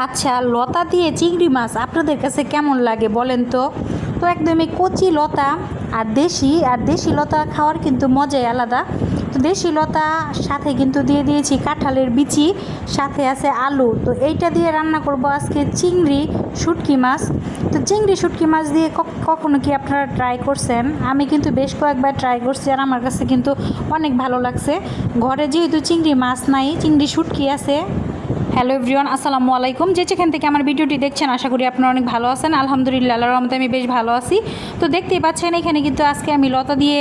আচ্ছা, লতা দিয়ে চিংড়ি মাছ আপনাদের কাছে কেমন লাগে বলেন তো? তো একদমই কচি লতা আর দেশি লতা খাওয়ার কিন্তু মজাই আলাদা। তো দেশি লতা সাথে কিন্তু দিয়ে দিয়েছি কাঁঠালের বিচি, সাথে আছে আলু। তো এইটা দিয়ে রান্না করব আজকে চিংড়ি শুটকি মাছ। তো চিংড়ি শুটকি মাছ দিয়ে কখনো কি আপনারা ট্রাই করছেন? আমি কিন্তু বেশ কয়েকবার ট্রাই করছি আর আমার কাছে কিন্তু অনেক ভালো লাগছে। ঘরে যেহেতু চিংড়ি মাছ নাই, চিংড়ি শুটকি আছে। হ্যালো এভরিওয়ান, আসসালামু আলাইকুম। যেখান থেকে আমার ভিডিওটি দেখছেন আশা করি আপনারা অনেক ভালো আছেন। আলহামদুলিল্লাহ, আল্লাহর রহমতে আমি বেশ ভালো আছি। তো দেখতেই পাচ্ছেন এখানে কিন্তু আজকে আমি লতা দিয়ে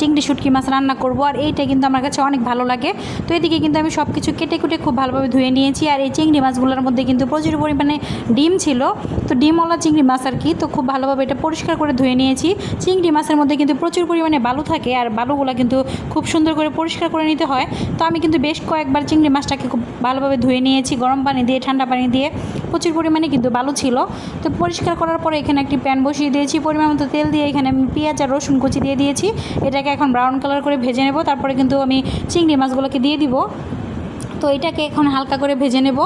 চিংড়ি শুটকি মাছ রান্না করব, আর এইটা কিন্তু আমার কাছে অনেক ভালো লাগে। তো এদিকে কিন্তু আমি সব কিছু কেটে কুটে খুব ভালোভাবে ধুয়ে নিয়েছি। আর এই চিংড়ি মাছগুলোর মধ্যে কিন্তু প্রচুর পরিমাণে ডিম ছিল। তো ডিমওয়ালা চিংড়ি মাছ আর কি। তো খুব ভালোভাবে এটা পরিষ্কার করে ধুয়ে নিয়েছি। চিংড়ি মাছের মধ্যে কিন্তু প্রচুর পরিমাণে বালু থাকে, আর বালুগুলো কিন্তু খুব সুন্দর করে পরিষ্কার করে নিতে হয়। তো আমি কিন্তু বেশ কয়েকবার চিংড়ি মাছটাকে খুব ভালোভাবে ধুয়ে নিয়েছি, গরম পানি দিয়ে, ঠান্ডা পানি দিয়ে। প্রচুর পরিমাণে কিন্তু বালু ছিল। তো পরিষ্কার করার পরে এখানে একটি প্যান বসিয়ে দিয়েছি, পরিমাণ মতো তেল দিয়ে এখানে আমি পেঁয়াজ আর রসুন কুচি দিয়ে দিয়েছি। এটাকে এখন ব্রাউন কালার করে ভেজে নেব। তারপরে কিন্তু আমি চিংড়ি মাছগুলোকে দিয়ে দিব। তো এটাকে এখন হালকা করে ভেজে নেব।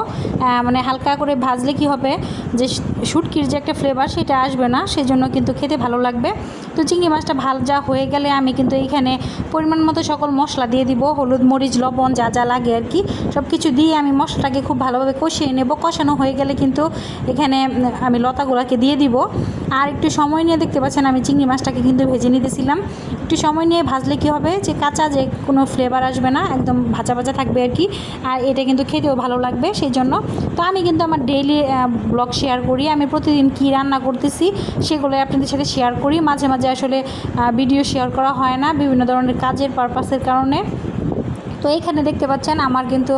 মানে হালকা করে ভাজলে কি হবে, যে শুটকির যে একটা ফ্লেভার সেটা আসবে না, সেজন্য কিন্তু খেতে ভালো লাগবে। তো চিংড়ি মাছটা ভাজা হয়ে গেলে আমি কিন্তু এইখানে পরিমাণ মতো সকল মশলা দিয়ে দিব, হলুদ মরিচ লবণ যা যা লাগে আর কি, সব কিছু দিয়ে আমি মশলাটাকে খুব ভালোভাবে কষিয়ে নেব। কষানো হয়ে গেলে কিন্তু এখানে আমি লতাগুলোকে দিয়ে দিব। আর একটু সময় নিয়ে, দেখতে পাচ্ছেন আমি চিংড়ি মাছটাকে কিন্তু ভেজে নিতেছিলাম। একটু সময় নিয়ে ভাজলে কি হবে, যে কাঁচা যে কোনো ফ্লেভার আসবে না, একদম ভাজা ভাজা থাকবে আর কি। আর এটা কিন্তু খেতেও ভালো লাগবে সেই জন্য। তো আমি কিন্তু আমার ডেইলি ব্লগ শেয়ার করি, আমি প্রতিদিন কী রান্না করতেছি সেগুলো আপনাদের সাথে শেয়ার করি। মাঝে মাঝে আসলে ভিডিও শেয়ার করা হয় না বিভিন্ন ধরনের কাজের পারপাসের কারণে। তো এইখানে দেখতে পাচ্ছেন আমার কিন্তু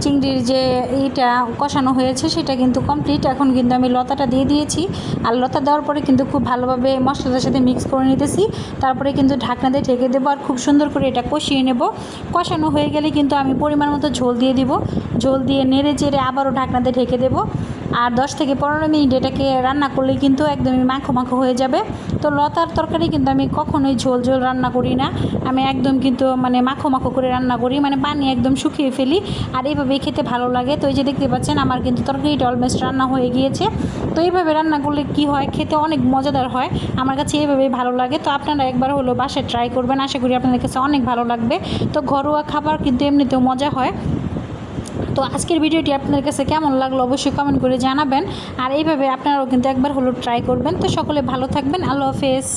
চিংড়ির যে এইটা কষানো হয়েছে সেটা কিন্তু কমপ্লিট। এখন কিন্তু আমি লতাটা দিয়ে দিয়েছি, আর লতা দেওয়ার পরে কিন্তু খুব ভালোভাবে মশলাটার সাথে মিক্স করে নিতেছি। তারপরে কিন্তু ঢাকনা দিয়ে ঢেকে দেবো, আর খুব সুন্দর করে এটা কষিয়ে নেব। কষানো হয়ে গেলে কিন্তু আমি পরিমাণ মতো ঝোল দিয়ে দিব। ঝোল দিয়ে নেড়ে চেড়ে আবারও ঢাকনা দিয়ে ঢেকে দেবো। আর 10 থেকে 15 মিনিট এটাকে রান্না করলে কিন্তু একদমই মাখো মাখো হয়ে যাবে। তো লতার তরকারি কিন্তু আমি কখনোই ঝোল ঝোল রান্না করি না, আমি একদম কিন্তু মানে মাখো মাখো করে রান্না করি, মানে পানি একদম শুকিয়ে ফেলি। আর এইভাবেই খেতে ভালো লাগে। তো এই যে দেখতে পাচ্ছেন আমার কিন্তু তরকারিটা অলমোস্ট রান্না হয়ে গিয়েছে। তো এইভাবে রান্না করলে কি হয়, খেতে অনেক মজাদার হয়। আমার কাছে এইভাবেই ভালো লাগে। তো আপনারা একবার হলো বাসায় ট্রাই করবেন, আশা করি আপনাদের কাছে অনেক ভালো লাগবে। তো ঘরোয়া খাবার কিন্তু এমনিতেও মজা হয়। তো আজকের ভিডিওটি আপনাদের কাছে কেমন লাগলো অবশ্যই কমেন্ট করে জানাবেন। আর এইভাবে আপনারাও কিন্তু একবার হলো ট্রাই করবেন। তো সকলে ভালো থাকবেন, আল্লাহ হাফেজ।